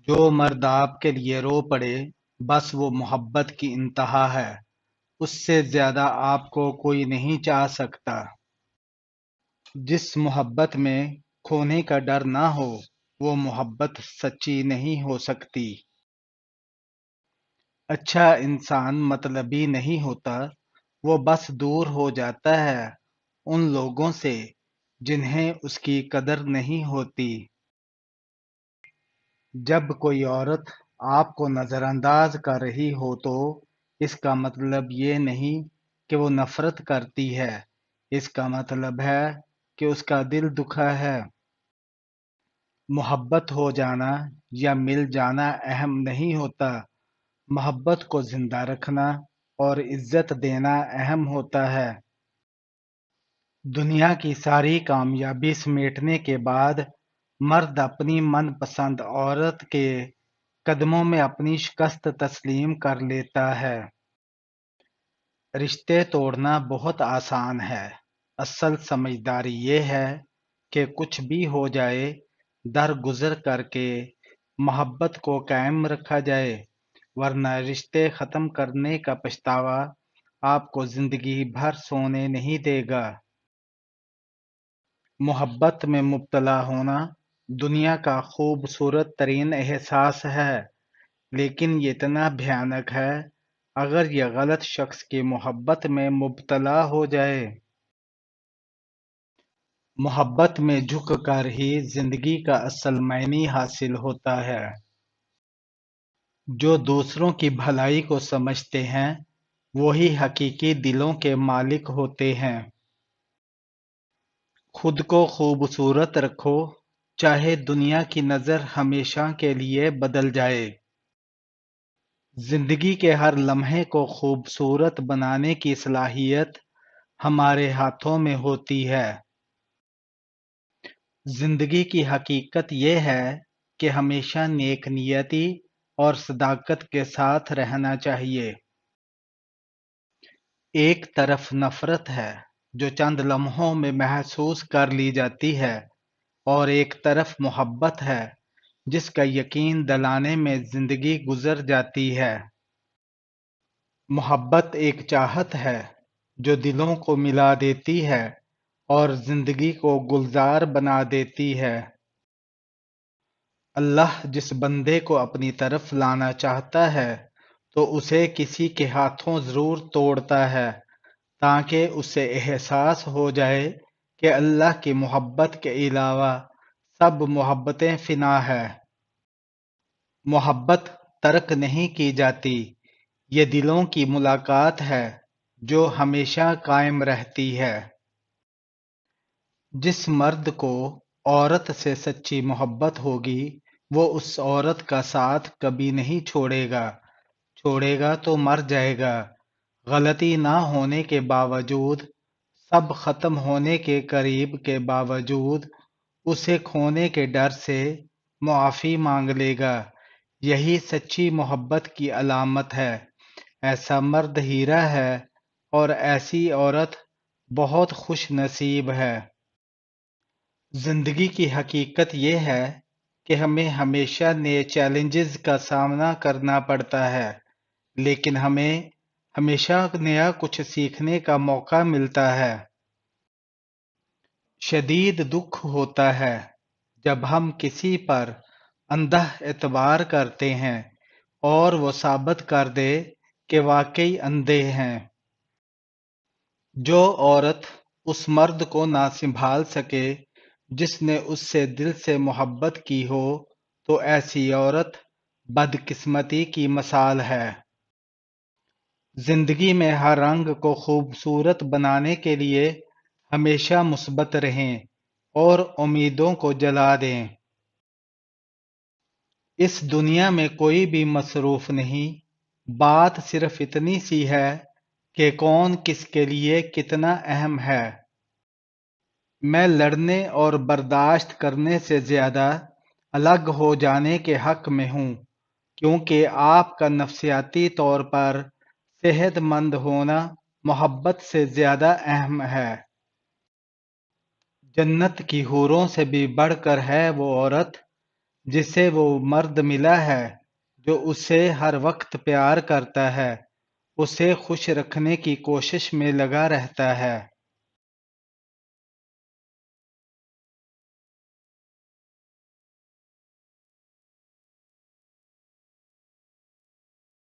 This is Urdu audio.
جو مرد آپ کے لیے رو پڑے بس وہ محبت کی انتہا ہے، اس سے زیادہ آپ کو کوئی نہیں چاہ سکتا۔ جس محبت میں کھونے کا ڈر نہ ہو وہ محبت سچی نہیں ہو سکتی۔ اچھا انسان مطلبی نہیں ہوتا، وہ بس دور ہو جاتا ہے ان لوگوں سے جنہیں اس کی قدر نہیں ہوتی۔ جب کوئی عورت آپ کو نظر انداز کر رہی ہو تو اس کا مطلب یہ نہیں کہ وہ نفرت کرتی ہے، اس کا مطلب ہے کہ اس کا دل دکھا ہے۔ محبت ہو جانا یا مل جانا اہم نہیں ہوتا، محبت کو زندہ رکھنا اور عزت دینا اہم ہوتا ہے۔ دنیا کی ساری کامیابی سمیٹنے کے بعد مرد اپنی من پسند عورت کے قدموں میں اپنی شکست تسلیم کر لیتا ہے۔ رشتے توڑنا بہت آسان ہے، اصل سمجھداری یہ ہے کہ کچھ بھی ہو جائے درگزر کر کے محبت کو قائم رکھا جائے، ورنہ رشتے ختم کرنے کا پچھتاوا آپ کو زندگی بھر سونے نہیں دے گا۔ محبت میں مبتلا ہونا دنیا کا خوبصورت ترین احساس ہے، لیکن یہ اتنا بھیانک ہے اگر یہ غلط شخص کی محبت میں مبتلا ہو جائے۔ محبت میں جھک کر ہی زندگی کا اصل معنی حاصل ہوتا ہے۔ جو دوسروں کی بھلائی کو سمجھتے ہیں وہی حقیقی دلوں کے مالک ہوتے ہیں۔ خود کو خوبصورت رکھو، چاہے دنیا کی نظر ہمیشہ کے لیے بدل جائے۔ زندگی کے ہر لمحے کو خوبصورت بنانے کی صلاحیت ہمارے ہاتھوں میں ہوتی ہے۔ زندگی کی حقیقت یہ ہے کہ ہمیشہ نیک نیتی اور صداقت کے ساتھ رہنا چاہیے۔ ایک طرف نفرت ہے جو چند لمحوں میں محسوس کر لی جاتی ہے، اور ایک طرف محبت ہے جس کا یقین دلانے میں زندگی گزر جاتی ہے۔ محبت ایک چاہت ہے جو دلوں کو ملا دیتی ہے اور زندگی کو گلزار بنا دیتی ہے۔ اللہ جس بندے کو اپنی طرف لانا چاہتا ہے تو اسے کسی کے ہاتھوں ضرور توڑتا ہے، تاکہ اسے احساس ہو جائے کہ اللہ کی محبت کے علاوہ سب محبتیں فنا ہے۔ محبت ترک نہیں کی جاتی، یہ دلوں کی ملاقات ہے جو ہمیشہ قائم رہتی ہے۔ جس مرد کو عورت سے سچی محبت ہوگی وہ اس عورت کا ساتھ کبھی نہیں چھوڑے گا تو مر جائے گا۔ غلطی نہ ہونے کے باوجود، سب ختم ہونے کے قریب کے باوجود اسے کھونے کے ڈر سے معافی مانگ لے گا، یہی سچی محبت کی علامت ہے۔ ایسا مرد ہیرا ہے اور ایسی عورت بہت خوش نصیب ہے۔ زندگی کی حقیقت یہ ہے کہ ہمیں ہمیشہ نئے چیلنجز کا سامنا کرنا پڑتا ہے، لیکن ہمیں ہمیشہ نیا کچھ سیکھنے کا موقع ملتا ہے۔ شدید دکھ ہوتا ہے جب ہم کسی پر اندھا اعتبار کرتے ہیں اور وہ ثابت کر دے کہ واقعی اندھے ہیں۔ جو عورت اس مرد کو نہ سنبھال سکے جس نے اس سے دل سے محبت کی ہو تو ایسی عورت بدقسمتی کی مثال ہے۔ زندگی میں ہر رنگ کو خوبصورت بنانے کے لیے ہمیشہ مثبت رہیں اور امیدوں کو جلا دیں۔ اس دنیا میں کوئی بھی مصروف نہیں، بات صرف اتنی سی ہے کہ کون کس کے لیے کتنا اہم ہے۔ میں لڑنے اور برداشت کرنے سے زیادہ الگ ہو جانے کے حق میں ہوں، کیونکہ آپ کا نفسیاتی طور پر صحت مند ہونا محبت سے زیادہ اہم ہے۔ جنت کی حوروں سے بھی بڑھ کر ہے وہ عورت جسے وہ مرد ملا ہے جو اسے ہر وقت پیار کرتا ہے، اسے خوش رکھنے کی کوشش میں لگا رہتا ہے۔